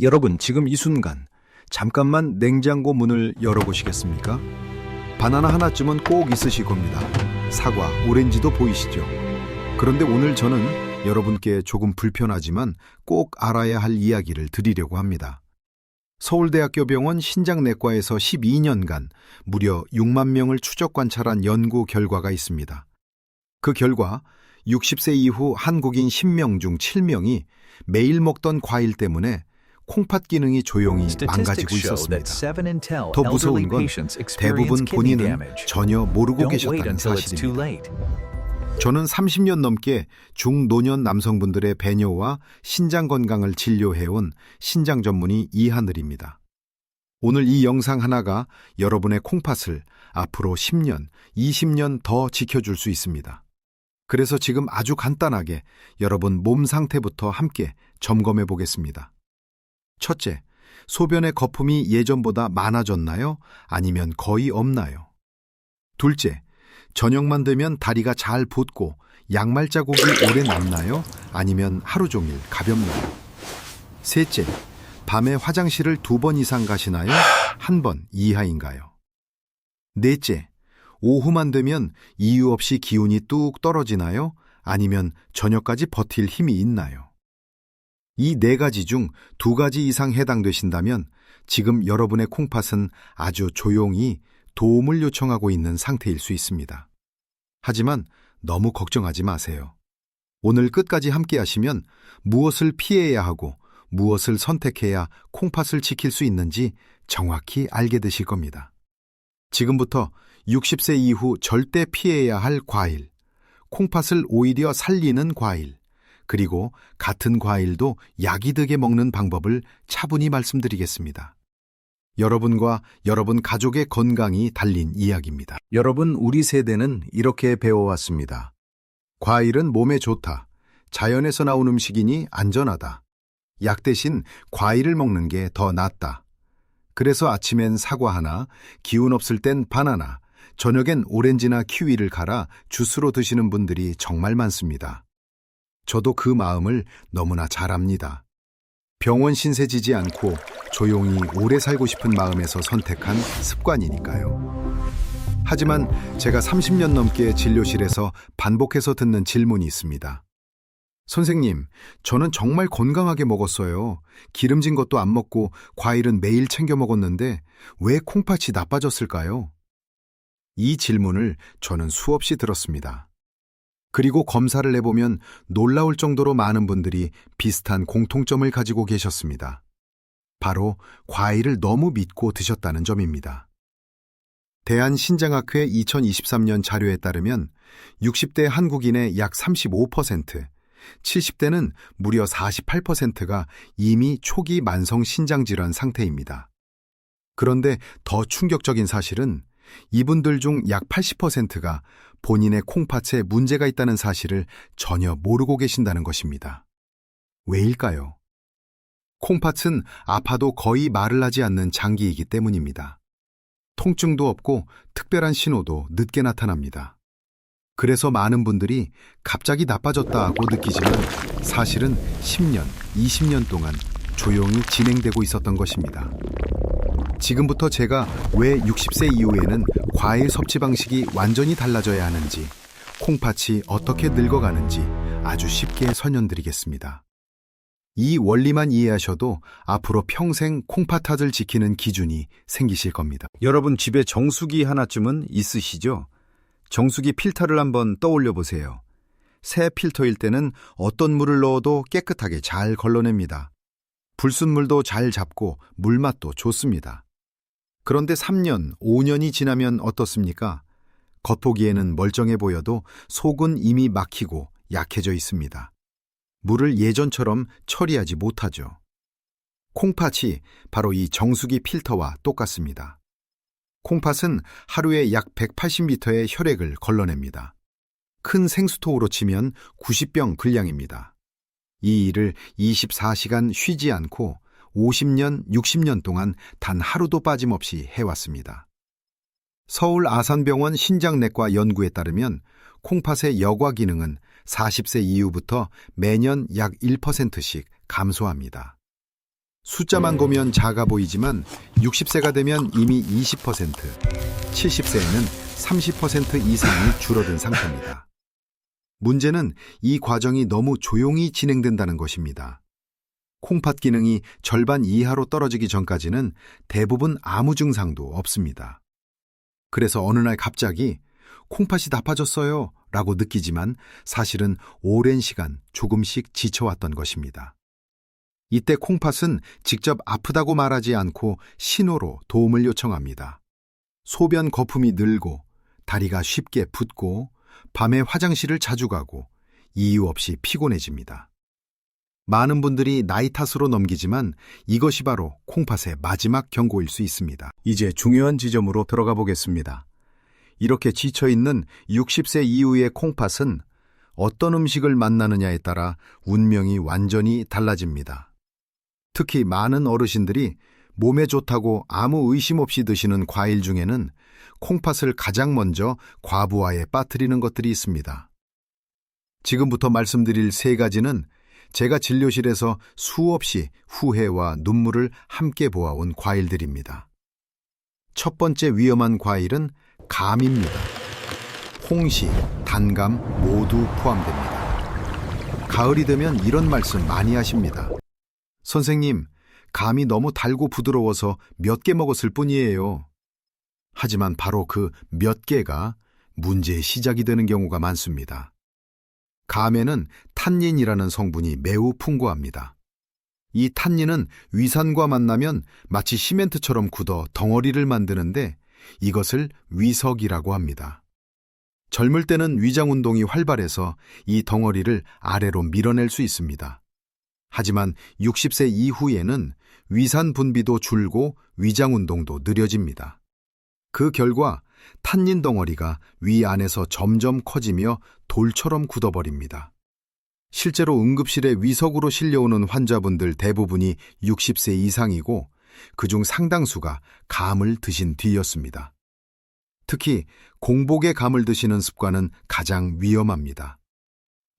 여러분, 지금 이 순간 잠깐만 냉장고 문을 열어보시겠습니까? 바나나 하나쯤은 꼭 있으실 겁니다. 사과, 오렌지도 보이시죠? 그런데 오늘 저는 여러분께 조금 불편하지만 꼭 알아야 할 이야기를 드리려고 합니다. 서울대학교 병원 신장내과에서 12년간 무려 6만 명을 추적 관찰한 연구 결과가 있습니다. 그 결과 60세 이후 한국인 10명 중 7명이 매일 먹던 과일 때문에 콩팥 기능이 조용히 망가지고 있었습니다. 더 무서운 건 대부분 본인은 전혀 모르고 계셨다는 사실입니다. 저는 30년 넘게 중노년 남성분들의 배뇨와 신장 건강을 진료해온 신장 전문의 이하늘입니다. 오늘 이 영상 하나가 여러분의 콩팥을 앞으로 10년, 20년 더 지켜줄 수 있습니다. 그래서 지금 아주 간단하게 여러분 몸 상태부터 함께 점검해 보겠습니다. 첫째, 소변의 거품이 예전보다 많아졌나요? 아니면 거의 없나요? 둘째, 저녁만 되면 다리가 잘 붓고 양말 자국이 오래 남나요? 아니면 하루 종일 가볍나요? 셋째, 밤에 화장실을 2번 이상 가시나요? 1번 이하인가요? 넷째, 오후만 되면 이유 없이 기운이 뚝 떨어지나요? 아니면 저녁까지 버틸 힘이 있나요? 이 4가지 중 2가지 이상 해당되신다면 지금 여러분의 콩팥은 아주 조용히 도움을 요청하고 있는 상태일 수 있습니다. 하지만 너무 걱정하지 마세요. 오늘 끝까지 함께 하시면 무엇을 피해야 하고 무엇을 선택해야 콩팥을 지킬 수 있는지 정확히 알게 되실 겁니다. 지금부터 60세 이후 절대 피해야 할 과일, 콩팥을 오히려 살리는 과일, 그리고 같은 과일도 약이 되게 먹는 방법을 차분히 말씀드리겠습니다. 여러분과 여러분 가족의 건강이 달린 이야기입니다. 여러분, 우리 세대는 이렇게 배워왔습니다. 과일은 몸에 좋다. 자연에서 나온 음식이니 안전하다. 약 대신 과일을 먹는 게 더 낫다. 그래서 아침엔 사과 하나, 기운 없을 땐 바나나, 저녁엔 오렌지나 키위를 갈아 주스로 드시는 분들이 정말 많습니다. 저도 그 마음을 너무나 잘 압니다. 병원 신세 지지 않고 조용히 오래 살고 싶은 마음에서 선택한 습관이니까요. 하지만 제가 30년 넘게 진료실에서 반복해서 듣는 질문이 있습니다. 선생님, 저는 정말 건강하게 먹었어요. 기름진 것도 안 먹고 과일은 매일 챙겨 먹었는데 왜 콩팥이 나빠졌을까요? 이 질문을 저는 수없이 들었습니다. 그리고 검사를 해보면 놀라울 정도로 많은 분들이 비슷한 공통점을 가지고 계셨습니다. 바로 과일을 너무 믿고 드셨다는 점입니다. 대한신장학회 2023년 자료에 따르면 60대 한국인의 약 35%, 70대는 무려 48%가 이미 초기 만성 신장질환 상태입니다. 그런데 더 충격적인 사실은 이분들 중 약 80%가 본인의 콩팥에 문제가 있다는 사실을 전혀 모르고 계신다는 것입니다. 왜일까요? 콩팥은 아파도 거의 말을 하지 않는 장기이기 때문입니다. 통증도 없고 특별한 신호도 늦게 나타납니다. 그래서 많은 분들이 갑자기 나빠졌다고 느끼지만 사실은 10년, 20년 동안 조용히 진행되고 있었던 것입니다. 지금부터 제가 왜 60세 이후에는 과일 섭취 방식이 완전히 달라져야 하는지, 콩팥이 어떻게 늙어가는지 아주 쉽게 설명드리겠습니다. 이 원리만 이해하셔도 앞으로 평생 콩팥을 지키는 기준이 생기실 겁니다. 여러분, 집에 정수기 하나쯤은 있으시죠? 정수기 필터를 한번 떠올려 보세요. 새 필터일 때는 어떤 물을 넣어도 깨끗하게 잘 걸러냅니다. 불순물도 잘 잡고 물맛도 좋습니다. 그런데 3년, 5년이 지나면 어떻습니까? 겉보기에는 멀쩡해 보여도 속은 이미 막히고 약해져 있습니다. 물을 예전처럼 처리하지 못하죠. 콩팥이 바로 이 정수기 필터와 똑같습니다. 콩팥은 하루에 약 180리터의 혈액을 걸러냅니다. 큰 생수통으로 치면 90병 분량입니다. 이 일을 24시간 쉬지 않고 50년, 60년 동안 단 하루도 빠짐없이 해왔습니다. 서울 아산병원 신장내과 연구에 따르면 콩팥의 여과 기능은 40세 이후부터 매년 약 1%씩 감소합니다. 숫자만 보면 작아 보이지만 60세가 되면 이미 20%, 70세에는 30% 이상이 줄어든 상태입니다. 문제는 이 과정이 너무 조용히 진행된다는 것입니다. 콩팥 기능이 절반 이하로 떨어지기 전까지는 대부분 아무 증상도 없습니다. 그래서 어느 날 갑자기 콩팥이 나빠졌어요 라고 느끼지만 사실은 오랜 시간 조금씩 지쳐왔던 것입니다. 이때 콩팥은 직접 아프다고 말하지 않고 신호로 도움을 요청합니다. 소변 거품이 늘고 다리가 쉽게 붓고 밤에 화장실을 자주 가고 이유 없이 피곤해집니다. 많은 분들이 나이 탓으로 넘기지만 이것이 바로 콩팥의 마지막 경고일 수 있습니다. 이제 중요한 지점으로 들어가 보겠습니다. 이렇게 지쳐있는 60세 이후의 콩팥은 어떤 음식을 만나느냐에 따라 운명이 완전히 달라집니다. 특히 많은 어르신들이 몸에 좋다고 아무 의심 없이 드시는 과일 중에는 콩팥을 가장 먼저 과부하에 빠뜨리는 것들이 있습니다. 지금부터 말씀드릴 세 가지는 제가 진료실에서 수없이 후회와 눈물을 함께 보아온 과일들입니다. 첫 번째 위험한 과일은 감입니다. 홍시, 단감 모두 포함됩니다. 가을이 되면 이런 말씀 많이 하십니다. 선생님, 감이 너무 달고 부드러워서 몇 개 먹었을 뿐이에요. 하지만 바로 그 몇 개가 문제의 시작이 되는 경우가 많습니다. 감에는 탄닌이라는 성분이 매우 풍부합니다. 이 탄닌은 위산과 만나면 마치 시멘트처럼 굳어 덩어리를 만드는데 이것을 위석이라고 합니다. 젊을 때는 위장 운동이 활발해서 이 덩어리를 아래로 밀어낼 수 있습니다. 하지만 60세 이후에는 위산 분비도 줄고 위장 운동도 느려집니다. 그 결과 탄닌 덩어리가 위 안에서 점점 커지며 돌처럼 굳어버립니다. 실제로 응급실에 위석으로 실려오는 환자분들 대부분이 60세 이상이고 그중 상당수가 감을 드신 뒤였습니다. 특히 공복에 감을 드시는 습관은 가장 위험합니다.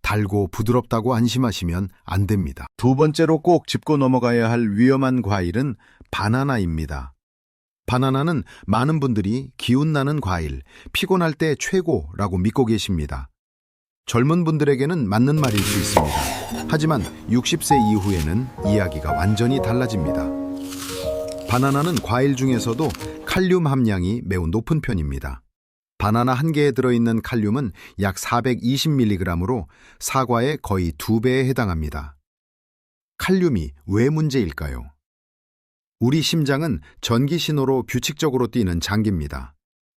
달고 부드럽다고 안심하시면 안 됩니다. 두 번째로 꼭 짚고 넘어가야 할 위험한 과일은 바나나입니다. 바나나는 많은 분들이 기운나는 과일, 피곤할 때 최고라고 믿고 계십니다. 젊은 분들에게는 맞는 말일 수 있습니다. 하지만 60세 이후에는 이야기가 완전히 달라집니다. 바나나는 과일 중에서도 칼륨 함량이 매우 높은 편입니다. 바나나 한 개에 들어있는 칼륨은 약 420mg으로 사과의 거의 2배에 해당합니다. 칼륨이 왜 문제일까요? 우리 심장은 전기 신호로 규칙적으로 뛰는 장기입니다.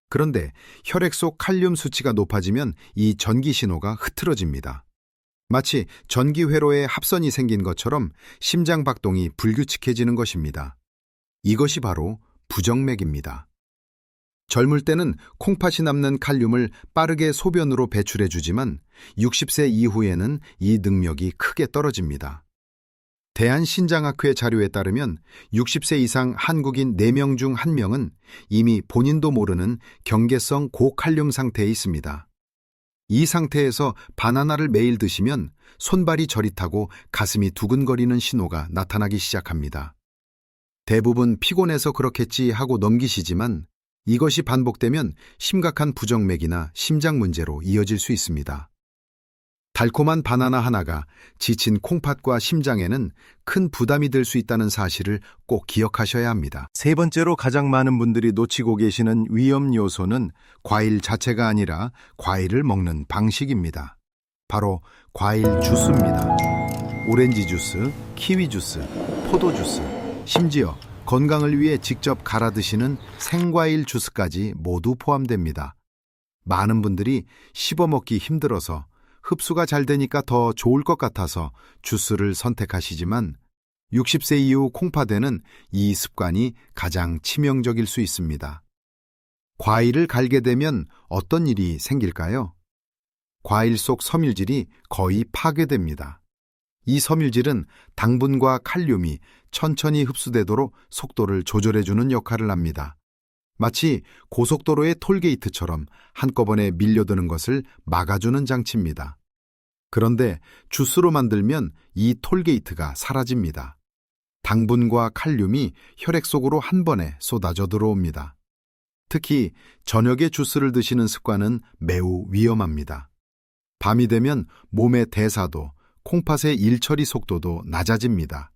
그런데 혈액 속 칼륨 수치가 높아지면 이 전기 신호가 흐트러집니다. 마치 전기 회로에 합선이 생긴 것처럼 심장 박동이 불규칙해지는 것입니다. 이것이 바로 부정맥입니다. 젊을 때는 콩팥이 남는 칼륨을 빠르게 소변으로 배출해 주지만 60세 이후에는 이 능력이 크게 떨어집니다. 대한신장학회 자료에 따르면 60세 이상 한국인 4명 중 1명은 이미 본인도 모르는 경계성 고칼륨 상태에 있습니다. 이 상태에서 바나나를 매일 드시면 손발이 저릿하고 가슴이 두근거리는 신호가 나타나기 시작합니다. 대부분 피곤해서 그렇겠지 하고 넘기시지만 이것이 반복되면 심각한 부정맥이나 심장 문제로 이어질 수 있습니다. 달콤한 바나나 하나가 지친 콩팥과 심장에는 큰 부담이 될 수 있다는 사실을 꼭 기억하셔야 합니다. 세 번째로 가장 많은 분들이 놓치고 계시는 위험 요소는 과일 자체가 아니라 과일을 먹는 방식입니다. 바로 과일 주스입니다. 오렌지 주스, 키위 주스, 포도 주스, 심지어 건강을 위해 직접 갈아 드시는 생과일 주스까지 모두 포함됩니다. 많은 분들이 씹어먹기 힘들어서 흡수가 잘 되니까 더 좋을 것 같아서 주스를 선택하시지만 60세 이후 콩팥에는 이 습관이 가장 치명적일 수 있습니다. 과일을 갈게 되면 어떤 일이 생길까요? 과일 속 섬유질이 거의 파괴됩니다. 이 섬유질은 당분과 칼륨이 천천히 흡수되도록 속도를 조절해주는 역할을 합니다. 마치 고속도로의 톨게이트처럼 한꺼번에 밀려드는 것을 막아주는 장치입니다. 그런데 주스로 만들면 이 톨게이트가 사라집니다. 당분과 칼륨이 혈액 속으로 한 번에 쏟아져 들어옵니다. 특히 저녁에 주스를 드시는 습관은 매우 위험합니다. 밤이 되면 몸의 대사도 콩팥의 일처리 속도도 낮아집니다.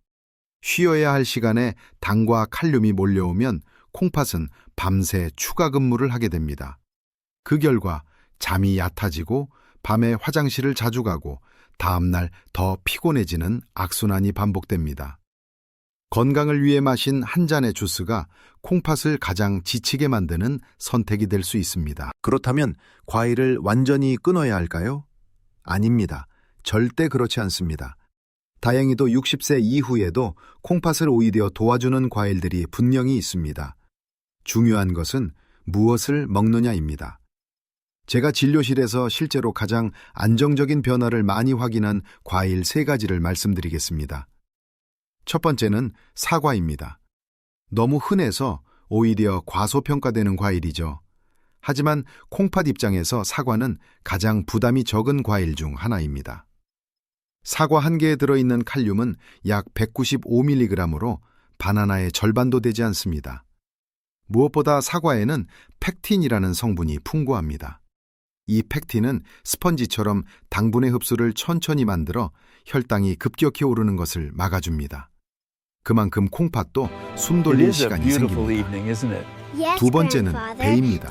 쉬어야 할 시간에 당과 칼륨이 몰려오면 콩팥은 밤새 추가 근무를 하게 됩니다. 그 결과 잠이 얕아지고 밤에 화장실을 자주 가고 다음날 더 피곤해지는 악순환이 반복됩니다. 건강을 위해 마신 한 잔의 주스가 콩팥을 가장 지치게 만드는 선택이 될 수 있습니다. 그렇다면 과일을 완전히 끊어야 할까요? 아닙니다. 절대 그렇지 않습니다. 다행히도 60세 이후에도 콩팥을 오히려 도와주는 과일들이 분명히 있습니다. 중요한 것은 무엇을 먹느냐입니다. 제가 진료실에서 실제로 가장 안정적인 변화를 많이 확인한 과일 3가지를 말씀드리겠습니다. 첫 번째는 사과입니다. 너무 흔해서 오히려 과소평가되는 과일이죠. 하지만 콩팥 입장에서 사과는 가장 부담이 적은 과일 중 하나입니다. 사과 한 개에 들어있는 칼륨은 약 195mg으로 바나나의 절반도 되지 않습니다. 무엇보다 사과에는 펙틴이라는 성분이 풍부합니다. 이 펙틴은 스펀지처럼 당분의 흡수를 천천히 만들어 혈당이 급격히 오르는 것을 막아줍니다. 그만큼 콩팥도 숨 돌릴 시간이 생깁니다. 두 번째는 배입니다.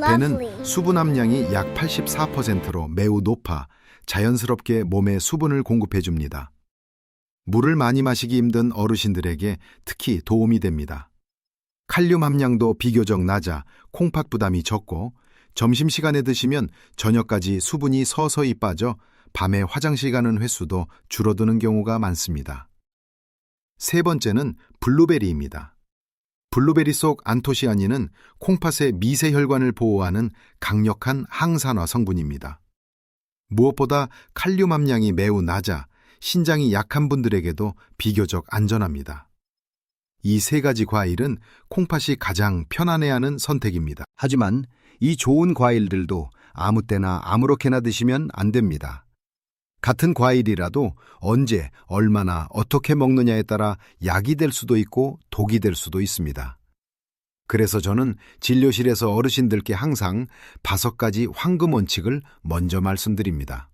배는 수분 함량이 약 84%로 매우 높아 자연스럽게 몸에 수분을 공급해줍니다. 물을 많이 마시기 힘든 어르신들에게 특히 도움이 됩니다. 칼륨 함량도 비교적 낮아 콩팥 부담이 적고 점심시간에 드시면 저녁까지 수분이 서서히 빠져 밤에 화장실 가는 횟수도 줄어드는 경우가 많습니다. 세 번째는 블루베리입니다. 블루베리 속 안토시아닌은 콩팥의 미세혈관을 보호하는 강력한 항산화 성분입니다. 무엇보다 칼륨 함량이 매우 낮아 신장이 약한 분들에게도 비교적 안전합니다. 이 3가지 과일은 콩팥이 가장 편안해하는 선택입니다. 하지만 이 좋은 과일들도 아무 때나 아무렇게나 드시면 안 됩니다. 같은 과일이라도 언제, 얼마나, 어떻게 먹느냐에 따라 약이 될 수도 있고 독이 될 수도 있습니다. 그래서 저는 진료실에서 어르신들께 항상 5가지 황금 원칙을 먼저 말씀드립니다.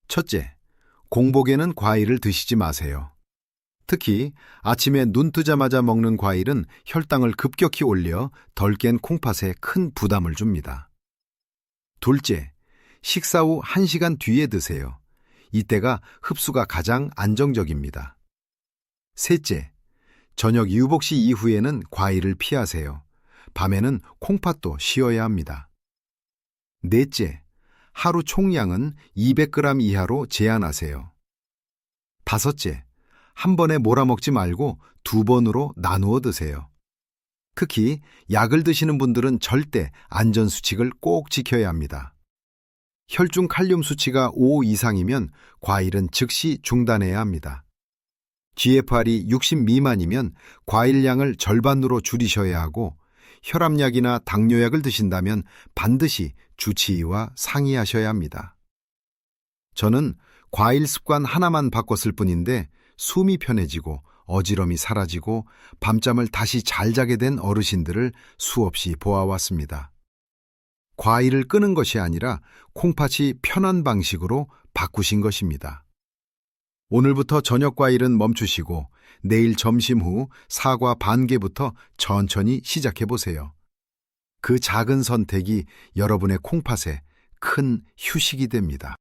첫째, 공복에는 과일을 드시지 마세요. 특히 아침에 눈 뜨자마자 먹는 과일은 혈당을 급격히 올려 덜 깬 콩팥에 큰 부담을 줍니다. 둘째, 식사 후 1시간 뒤에 드세요. 이때가 흡수가 가장 안정적입니다. 셋째, 저녁 유복시 이후에는 과일을 피하세요. 밤에는 콩팥도 쉬어야 합니다. 넷째, 하루 총량은 200g 이하로 제한하세요. 다섯째, 한 번에 몰아먹지 말고 2번으로 나누어 드세요. 특히 약을 드시는 분들은 절대 안전수칙을 꼭 지켜야 합니다. 혈중 칼륨 수치가 5 이상이면 과일은 즉시 중단해야 합니다. GFR이 60 미만이면 과일 양을 절반으로 줄이셔야 하고 혈압약이나 당뇨약을 드신다면 반드시 주치의와 상의하셔야 합니다. 저는 과일 습관 하나만 바꿨을 뿐인데 숨이 편해지고 어지럼이 사라지고 밤잠을 다시 잘 자게 된 어르신들을 수없이 보아왔습니다. 과일을 끄는 것이 아니라 콩팥이 편한 방식으로 바꾸신 것입니다. 오늘부터 저녁 과일은 멈추시고 내일 점심 후 사과 반 개부터 천천히 시작해 보세요. 그 작은 선택이 여러분의 콩팥에 큰 휴식이 됩니다.